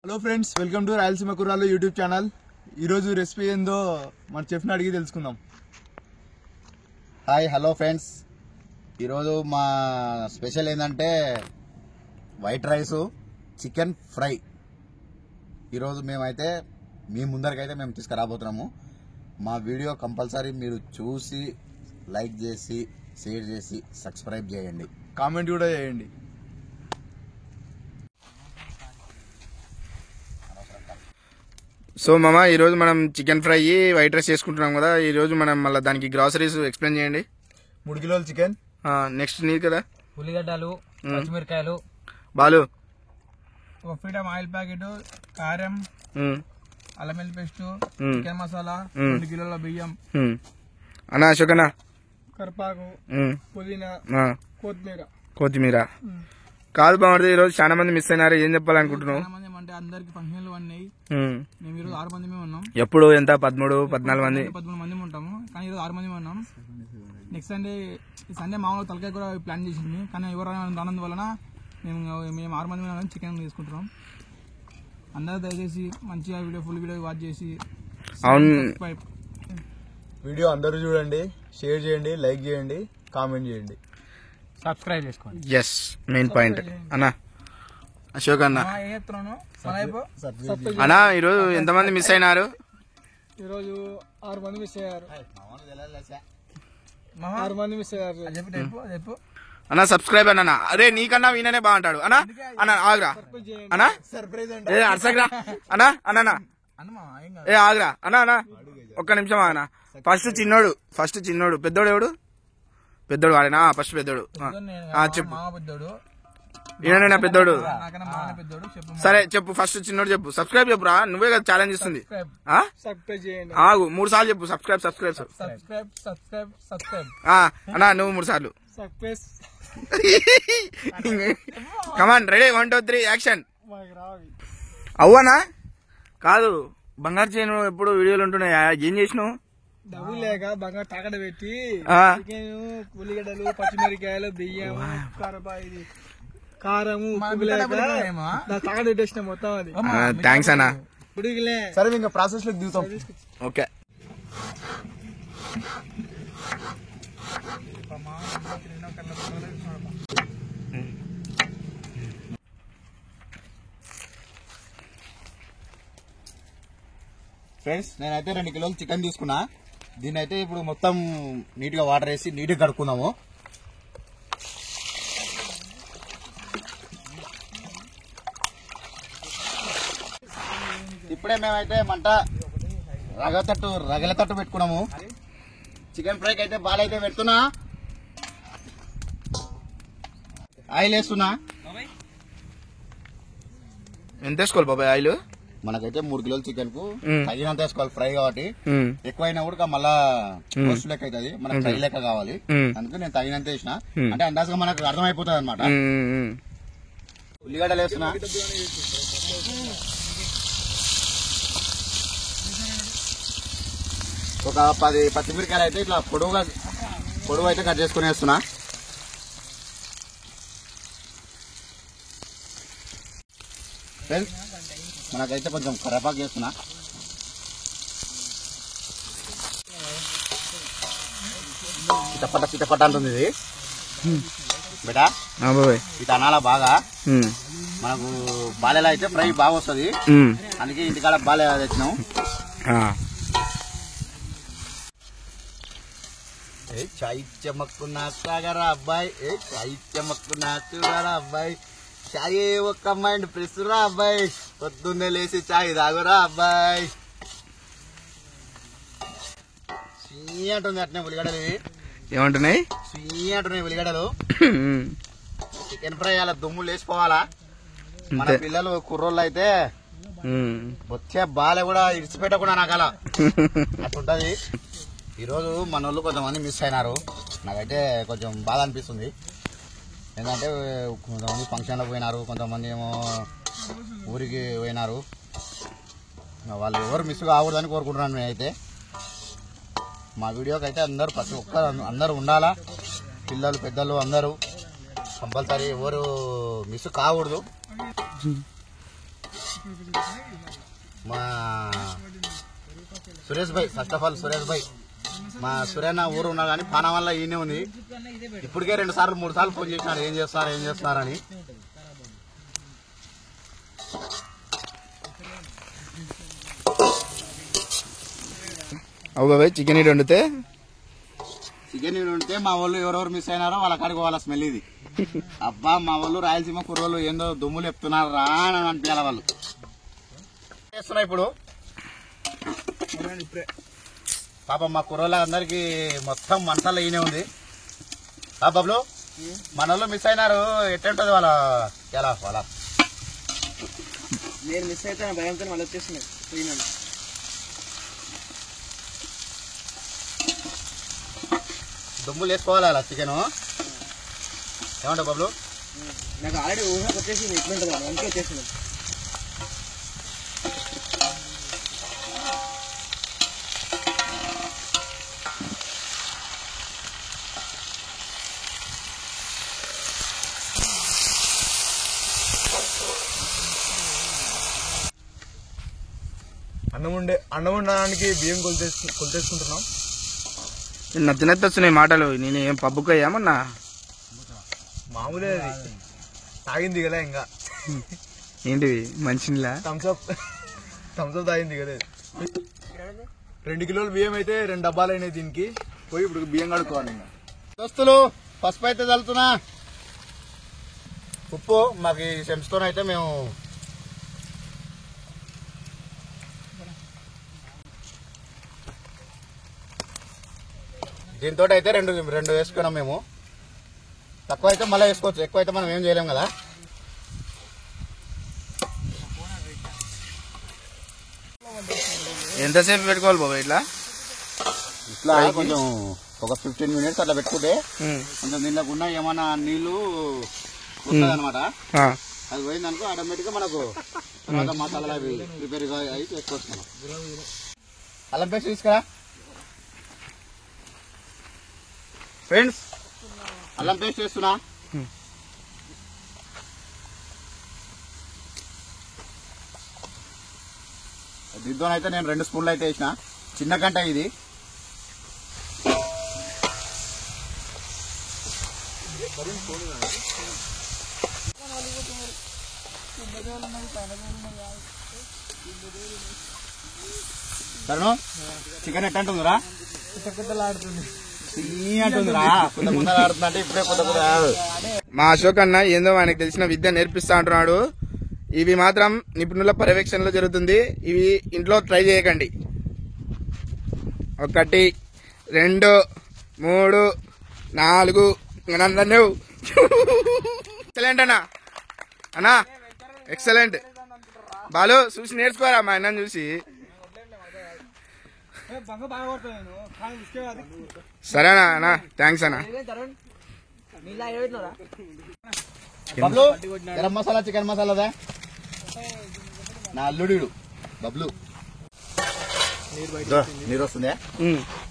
Hello friends, welcome to Rayalaseema కుర్రాళ్ళు YouTube channel. ఈరోజు recipe ఏందో మన చెఫ్ని అడిగి తెలుసుకుందాం. హాయ్ హలో ఫ్రెండ్స్, ఈరోజు మా స్పెషల్ ఏంటంటే వైట్ రైసు చికెన్ ఫ్రై. ఈరోజు మేమైతే మీ ముందరికైతే మేము తీసుకురాబోతున్నాము. మా వీడియో కంపల్సరీ మీరు చూసి లైక్ చేసి షేర్ చేసి సబ్స్క్రైబ్ చేయండి, కామెంట్ కూడా చేయండి. సో మామ, ఈరోజు మనం చికెన్ ఫ్రై వైట్ రైస్ చేసుకుంటున్నాం కదా. ఈరోజు మనం మళ్ళీ దానికి గ్రాసరీస్ ఎక్స్ప్లెయిన్ చేయండి. 3 కిలోల చికెన్, నెక్స్ట్ నీరు కదా, ఉల్లిగడ్డలు, పచ్చిమిరకాయలు, బాలు, ఒక ఫ్రీడమ్ ఆయిల్ ప్యాకెట్, కారం, అల్లం వెల్లుల్లి పేస్ట్, చికెన్ మసాలా, 2 కిలోల బియ్యం, అన్నా అశోక్ అన్న, కరివేపాకు, పుదీనా, కొత్తిమీర. కాదు బాగుంటుంది. ఈరోజు చాలా మంది మిస్ అయినారు, ఏం చెప్పాలనుకుంటున్నావు? అంటే అందరికి ఫంక్షన్లు అన్నాయి. మేము ఈరోజు 6 మంది ఉన్నాం. ఎప్పుడు ఎంత 13-14 మంది 13 మంది ఉంటాము, కానీ ఈరోజు 6 మంది ఉన్నాం. నెక్స్ట్ సండే మామూలుగా తలకాయ కూడా ప్లాన్ చేసింది, కానీ ఎవరు ఆనందం వలన మేము 6 మంది ఉన్నాం చికెన్ తీసుకుంటున్నాం. అందరూ దయచేసి మంచిగా ఫుల్ వీడియో వాచ్ చేసి వీడియో అందరూ చూడండి, షేర్ చేయండి, లైక్ చేయండి, కామెంట్ చేయండి, సబ్స్క్రైబ్ చేసుకోండి. Yes, main point. అన్నా అశోక్ అన్న, అన్నా ఈరోజు ఎంతమంది మిస్ అయినారు? ఈరోజు 6 మంది మిస్ అయ్యారు. 6 మంది మిస్ అయ్యారు. అన్నా సబ్స్క్రైబ్ అన్న. అరే నీకన్నా వీననే బాగుంటాడు అన్నా. అన్న ఆగ్రా అన్నా, ఏ అర్సగ్రా అన్నా, అన్నా ఏ ఆగ్రా అన్నా, అన్నా ఒక్క నిమిషం ఆగనా. ఫస్ట్ చిన్నోడు పెద్దోడు ఎవడు? పెద్దోడు వాడేనా? ఫస్ట్ పెద్దోడు చెప్పు. ఈయన పెద్దోడు. సరే చెప్పు, ఫస్ట్ చిన్నోడు చెప్పు. సబ్స్క్రైబ్ చెప్పురా, నువ్వే కదా ఛాలెంజ్ ఇస్తుంది. ఆగు, 3 సార్లు చెప్పు. సబ్స్క్రైబ్ అన్నా, నువ్వు 3 సార్లు. కమాన్, రెడీ, 1 2 3 యాక్షన్. అవ్వనా? కాదు, బంగారు చేయను ఎప్పుడు వీడియోలు ఉంటున్నాయా? ఏం చేసినావు? డబ్బులు లేక బంగారు తాకడ పెట్టి ఉల్లిగడ్డలు, పచ్చిమిరకాయలు, బియ్యం, కారము, తాకడ పెట్టేసిన మొత్తం. అది థ్యాంక్స్ అన్నా. సరే, ఇంకా ప్రాసెస్ లోకి దిగుతాం. ఓకే. ఫ్రెండ్స్, నేనైతే 2 కిలోలు చికెన్ తీసుకున్నా. దీన్ని అయితే ఇప్పుడు మొత్తం నీట్ గా వాటర్ వేసి నీట్ గా కడుక్కుందాము. ఇప్పుడే మేమైతే మంట రగలతట్టు పెట్టుకున్నాము. చికెన్ ఫ్రైకి అయితే బాలైతే పెడుతున్నా, ఆయిల్ వేస్తున్నా. ఎంత వేసుకోవాలి బాబాయ్ ఆయిల్? మనకైతే 3 కిలోల చికెన్ కు తగినంత వేసుకోవాలి, ఫ్రై కాబట్టి. ఎక్కువైనా కూడా మళ్ళా రోస్ట్ లెక్క అవుతుంది, మనకు ఫ్రై లెక్క కావాలి. అందుకే నేను తగినంత వేసిన, అంటే అందాజగా మనకు అర్థమైపోతుంది అనమాట. ఉల్లిగడ్డలు వేస్తున్నా. ఒక 10 పచ్చిమిరకాయలు అయితే ఇట్లా పొడవు అయితే కట్ చేసుకుని వేస్తున్నా. మనకైతే కొంచెం కరివేపాకు వేస్తున్నా. చిటపట అంటుంది ఇది బేటా, ఇది అనాలా బాగా. మనకు బాలెలా అయితే ఫ్రై బాగా వస్తుంది, అందుకే ఇంటికాడ బాలే తెచ్చినాం. చాయ్ చెమ్మక్కున్నా తాగరా అబ్బాయి, చాయ్ చెమ్మక్కున్నా చూడరా అబ్బాయి, చాయ్ ఒక్క మైండ్ ఫ్రెష్ రా అబ్బాయి, పొద్దున్నే లేచి చాయ్ తాగురా అబ్బాయి. స్వీ అంటుంది అట్నే ఉల్లిగడ్డలు. ఏమంటున్నాయి? స్వీ అంటున్నాయి ఉల్లిగడ్డలు. చికెన్ ఫ్రై అలా దుమ్ము లేచిపోవాలా. మన పిల్లలు కుర్రోళ్ళు అయితే వచ్చే బాలే కూడా ఇడిచిపెట్టకుండా నాకు అలా అట్లుంటది. ఈరోజు మన వాళ్ళు కొంతమంది మిస్ అయినారు, నాకైతే కొంచెం బాధ అనిపిస్తుంది. ఎందుకంటే కొంతమంది ఫంక్షన్లకు పోయినారు, కొంతమంది ఏమో ఊరికి పోయినారు. వాళ్ళు ఎవరు మిస్ కాకూడదని కోరుకుంటున్నాను. నేనైతే మా వీడియోకి అయితే ప్రతి ఒక్కరు అందరూ ఉండాలా, పిల్లలు పెద్దలు అందరూ కంపల్సరీ ఎవరు మిస్ కాకూడదు. మా సురేష్ భాయ్, ఫస్ట్ ఆఫ్ ఆల్ సురేష్ భాయ్, మా సురేన్న ఊరు ఉన్నా కానీ పాన వల్ల ఈయనే ఉంది. ఇప్పటికే 2 సార్లు 3 సార్లు ఫోన్ చేసినాడు ఏం చేస్తున్నారని. అవు బాబాయ్ చికెన్ ఇటు వండితే చికెన్ ఉంటే మా వాళ్ళు ఎవరెవరు మిస్ అయినారో వాళ్ళ కాడికి వాళ్ళ స్మెల్ ఇది. అబ్బా మా వాళ్ళు రాయలసీమ కుర్రోళ్ళు ఏందో దుమ్ములు చెప్తున్నారు రా అని అనిపించాలి వాళ్ళు. చేస్తున్నా ఇప్పుడు పాపం మా కుర్రోళ్ళ అందరికి మొత్తం మనసాల ఈయనే ఉంది. బాబులు మన వాళ్ళు మిస్ అయినారు, ఎట్టుంటది వాళ్ళ ఎలా వాళ్ళ నేను మిస్ అయితే నా భయంతో వాళ్ళు వచ్చేస్తున్నాయి పోయినాను. దుమ్ములు వేసుకోవాలి అలా చికెన్. ఏమంటావు బాబులు? నాకు ఆల్రెడీ ఊహకు వచ్చేసింది ఎట్లుంటుంది అందుకే వచ్చేసింది. అన్నం ఉండడానికి బియ్యం కొలితేసుకుంటున్నాం. నచ్చినట్టు వస్తున్నాయి మాటలు. నేను ఏం పబ్బుకు అయ్యామన్నా మామూలే, అది తాగింది కదా ఇంకా. ఏంటివి మంచిలా థమ్స్అప్ తాగింది కదా. 2 కిలోల బియ్యం అయితే 2 డబ్బాలు అయినాయి దీనికి. పోయి ఇప్పుడు బియ్యం కడుక్కోవాలి. ఇంకా దోస్తులు పసుపు అయితే చల్లుతున్నా. ఉప్పు మాకు ఈ సెమ్స్తో అయితే మేము దీంతో అయితే రెండు వేసుకున్నాం మేము. తక్కువ అయితే మళ్ళీ వేసుకోవచ్చు, ఎక్కువ అయితే మనం ఏం చేయలేం కదా. ఎంతసేపు పెట్టుకోవాలి బాబా ఇట్లా? ఇట్లా కొంచెం ఒక 15 మినిట్స్ అట్లా పెట్టుకుంటే కొంచెం దీనిలోకి ఉన్న ఏమన్నా నీళ్లు ఉంటుంది అనమాట. అది పోయిందనుకో ఆటోమేటిక్ గా మనకు తర్వాత మసాలా అవి ప్రిపేర్ అయి చేసుకొస్తున్నాం. అల్లం పేస్ట్ తీసుకురా ఫ్రెండ్స్. అల్లం పేస్ట్ వేస్తున్నా. దీంతో అయితే నేను 2 స్పూన్లు అయితే వేసిన. చిన్న గంట ఇది. సరేను చికెన్ ఎట్ట అంటుందిరా? అంటుందిరా కొత్త ఆడుతుంది అంటే ఇప్పుడే కొత్త మా అశోక్ అన్న ఏందో ఆయనకు తెలిసిన విద్య నేర్పిస్తా అంటున్నాడు. ఇవి మాత్రం నిపుణుల పర్యవేక్షణలో జరుగుతుంది. ఇవి ఇంట్లో ట్రై చేయకండి. 1 2 3 4 ఎక్సలెంట్ అన్నా ఎక్సలెంట్. బాలు చూసి నేర్చుకోరా మా అన్న చూసి. సరేనా అన్నా, థ్యాంక్స్ అన్నా. బబ్లు గరం మసాలా చికెన్ మసాలాదా నా అల్లుడు బబ్లు. నీరు వస్తుందే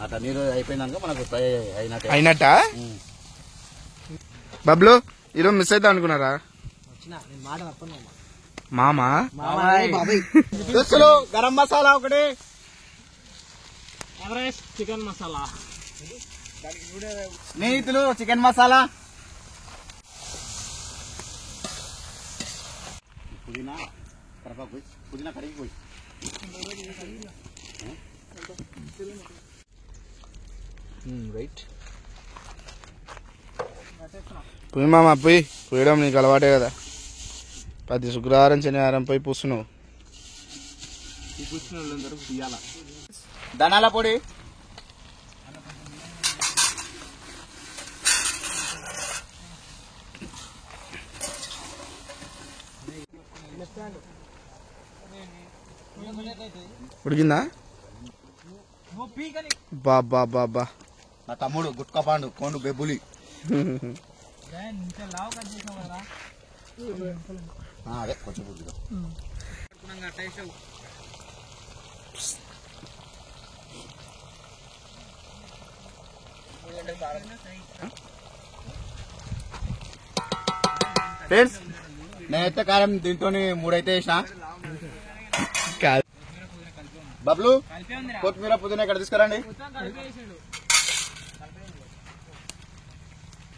అట్లా నీరు అయిపోయిందనుకో మనకు ఫ్రై అయినట్ట. బబ్లు ఈరోజు మిస్ అవుతా అనుకున్నారా మామా? దోస్తులు గరం మసాలా ఒకటి, చికెన్ మసాలా, స్నేహితులు చికెన్ మసాలా, పుదీనా కరివేపాకు పోయి, పుదీనా కడిగి పోయి, రైట్. పోయి మామ పోయి పోయడం నీకు అలవాటే కదా. ప్రతి శుక్రవారం శనివారం పోయి పూస్తున్నావు. ధనాల పొడి, ఉడికిందా? బాబా బాబా నా తమ్ముడు గుట్కా పాండు కోండు బెబ్బులి. అదే కొంచెం పుద్దుగా ఫ్రెండ్స్. నేనైతే కారం దీంతో 3 అయితే వేసిన. కాదు బబ్లు కొత్తిమీర పుదీనా ఇక్కడ తీసుకురండి.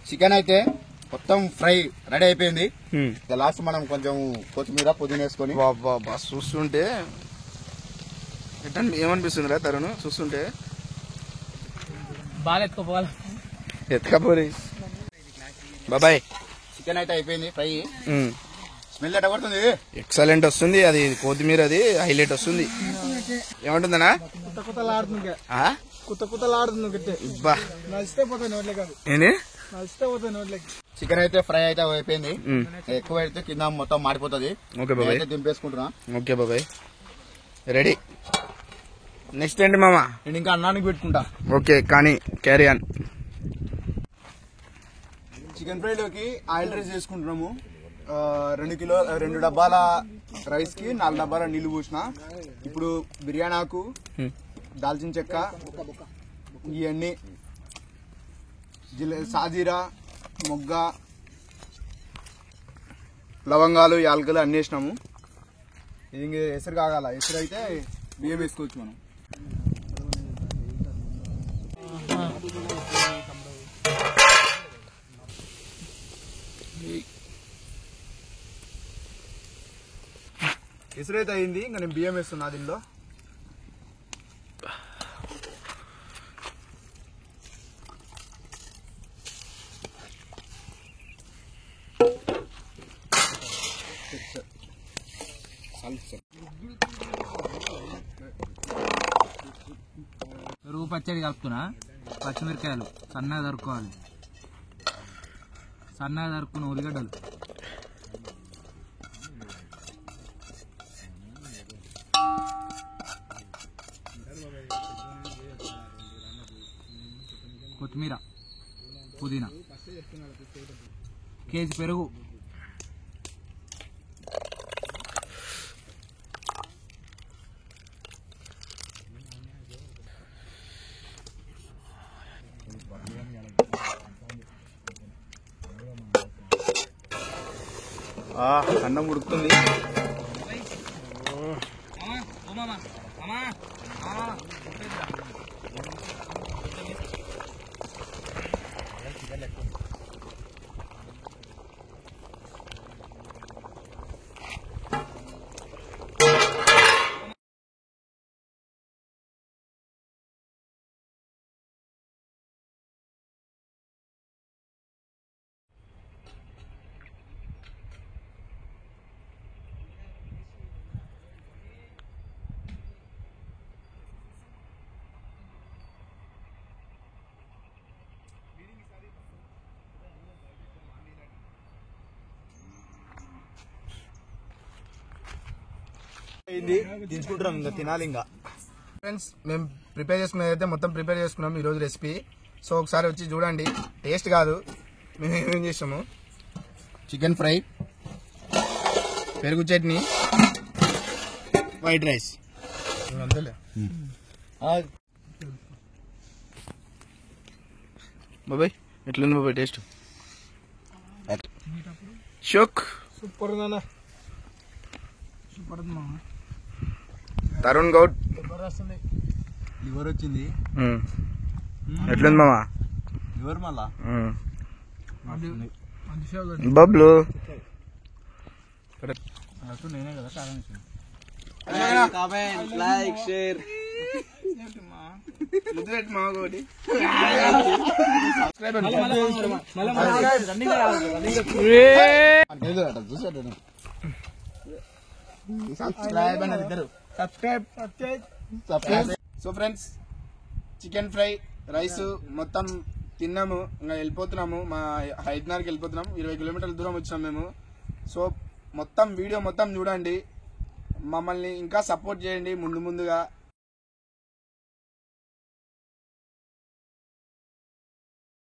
చికెన్ అయితే మొత్తం ఫ్రై రెడీ అయిపోయింది. లాస్ట్ మనం కొంచెం కొత్తిమీర పుదీనా వేసుకొని బాబా చూస్తుంటే ఏమనిపిస్తుందిరా తరుణ్ చూస్తుంటే బాగా ఎత్తుకోపోవాలి. ఎత్తుకపోరి బాబాయ్. చికెన్ అయితే అయిపోయింది ఫ్రై. స్మెల్ ఎట్ట కొడుతుంది? ఎక్సలెంట్ వస్తుంది. అది కొత్తిమీర అది హైలైట్ వస్తుంది. ఏమంటుందనా నచ్చితే పోతాయి నోట్లే కాదు, ఏంటి నచ్చితే పోతాయి నోట్లకి. చికెన్ అయితే ఫ్రై అయితే అయిపోయింది. ఎక్కువ అయితే కింద మొత్తం మాడిపోతుంది. ఓకే బాబాయ్. అయితే దింపేసుకుంటున్నా. ఓకే బాబాయ్ రెడీ. నెక్స్ట్ ఏంటి మామ? నేను ఇంకా అన్నానికి పెట్టుకుంటా. ఓకే కానీ క్యారీ ఆన్. చికెన్ ఫ్రైలోకి ఆయిల్ రైస్ చేసుకుంటున్నాము. 2 డబ్బాల రైస్ కి 4 డబ్బాల నీళ్లు పోసిన. ఇప్పుడు బిర్యానీ ఆకు, దాల్చిన చెక్క, ఇవన్నీ సాజీరా, మొగ్గ, లవంగాలు, యాలకులు అన్ని వేసినాము. ఇది ఇంక ఎసరు కాగాల. ఎసరు అయితే బియ్యం వేసుకోవచ్చు మనం. ఎసురైతే అయింది. ఇంకా నేను బియ్యం వేస్తున్నా దీనిలో. పెరుగు పచ్చడి కలుపుతున్నా. పచ్చిమిరకాయలు సన్నగా తరుక్కోవాలి. సన్నగా తరుక్కున్న ఉల్లిగడ్డలు, కొత్తిమీర, పుదీనా, కేజీ పెరుగు, అన్నం ఉడుకుతుంది. తీసుకుంటున్నాం, ఇంకా తినాలి. ఇంకా ఫ్రెండ్స్ మేము ప్రిపేర్ చేసుకునేది అయితే మొత్తం ప్రిపేర్ చేసుకున్నాం ఈరోజు రెసిపీ. సో ఒకసారి వచ్చి చూడండి. టేస్ట్ కాదు, మేము ఏమేం చేసాము. చికెన్ ఫ్రై, పెరుగు చట్నీ, వైట్ రైస్. అంతేలే. బాబాయ్ ఎట్లుంది బాబాయ్ టేస్ట్? షోక్ సూపర్ నాన్న, సూపర్ ఉంది మామ. తరుణ్ గౌడ్ లివర్ వచ్చింది. ఎట్లుంది మామ? లివర్ మళ్ళా బబ్లు నేనే కదా కారణం. Like share so friends chicken fry rice మొత్తం తిన్నాము. ఇంకా వెళ్ళిపోతున్నాము. మా హైదరాబాద్కి వెళ్ళిపోతున్నాం. 20 కిలోమీటర్ల దూరం వచ్చినాం మేము. సో మొత్తం వీడియో మొత్తం చూడండి. మమ్మల్ని ఇంకా సపోర్ట్ చేయండి ముందుగా.